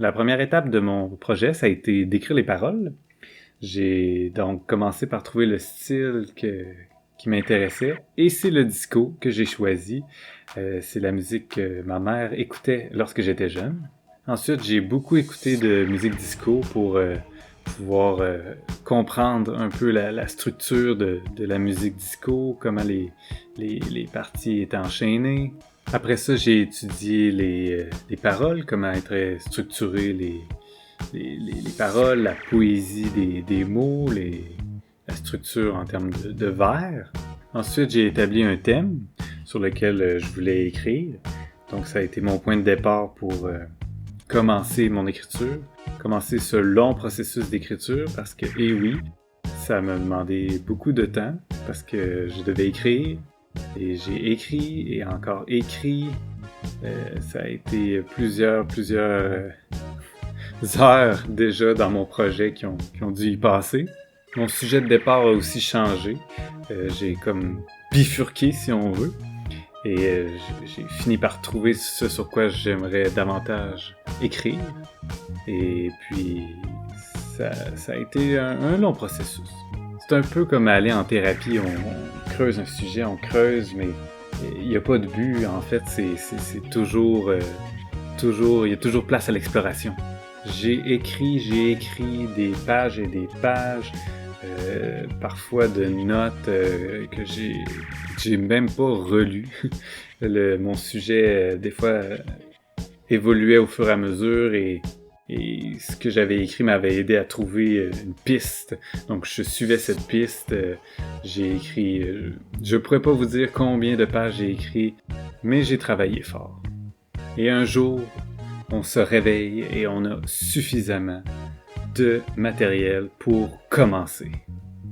La première étape de mon projet, ça a été d'écrire les paroles. J'ai donc commencé par trouver le style qui m'intéressait et c'est le disco que j'ai choisi. C'est la musique que ma mère écoutait lorsque j'étais jeune. Ensuite, j'ai beaucoup écouté de musique disco pour pouvoir comprendre un peu la structure de la musique disco, comment les parties étaient enchaînées. Après ça, j'ai étudié les paroles, comment étaient structurées les paroles, la poésie des mots, la structure en termes de vers. Ensuite, j'ai établi un thème sur lequel je voulais écrire. Donc, ça a été mon point de départ pour commencer mon écriture, commencer ce long processus d'écriture parce que, eh oui, ça m'a demandé beaucoup de temps parce que je devais écrire et j'ai écrit et encore écrit. Ça a été plusieurs heures déjà dans mon projet qui ont dû y passer. Mon sujet de départ a aussi changé. J'ai comme bifurqué, si on veut. Et j'ai fini par trouver ce sur quoi j'aimerais davantage écrire. Et puis, ça a été un long processus. C'est un peu comme aller en thérapie. On creuse un sujet, on creuse, mais il n'y a pas de but. En fait, c'est toujours... il y a toujours place à l'exploration. J'ai écrit des pages et des pages, parfois de notes que j'ai même pas relues. Mon sujet, des fois, évoluait au fur et à mesure et ce que j'avais écrit m'avait aidé à trouver une piste. Donc, je suivais cette piste. J'ai écrit... je pourrais pas vous dire combien de pages j'ai écrit, mais j'ai travaillé fort. Et un jour, on se réveille et on a suffisamment de matériel pour commencer.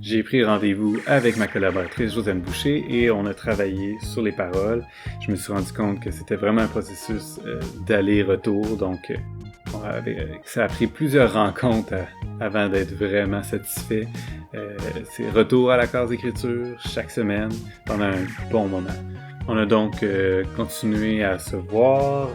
J'ai pris rendez-vous avec ma collaboratrice Josiane Boucher et on a travaillé sur les paroles. Je me suis rendu compte que c'était vraiment un processus d'aller-retour, donc ça a pris plusieurs rencontres avant d'être vraiment satisfait. C'est retour à la case d'écriture chaque semaine pendant un bon moment. On a donc continué à se voir.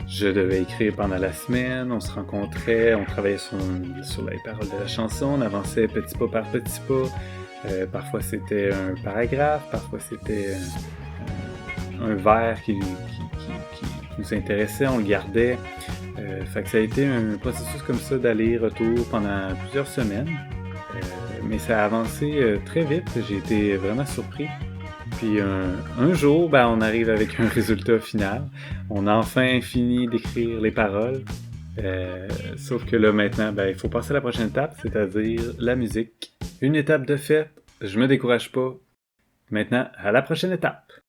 Je devais écrire pendant la semaine, on se rencontrait, on travaillait sur les paroles de la chanson, on avançait petit pas par petit pas. Parfois c'était un paragraphe, parfois c'était un vers qui nous intéressait, on le gardait. Fait que ça a été un processus comme ça d'aller-retour pendant plusieurs semaines. Mais ça a avancé très vite, j'ai été vraiment surpris. Puis un jour, on arrive avec un résultat final. On a enfin fini d'écrire les paroles. Sauf que là, maintenant, il faut passer à la prochaine étape, c'est-à-dire la musique. Une étape de fait, je me décourage pas. Maintenant, à la prochaine étape.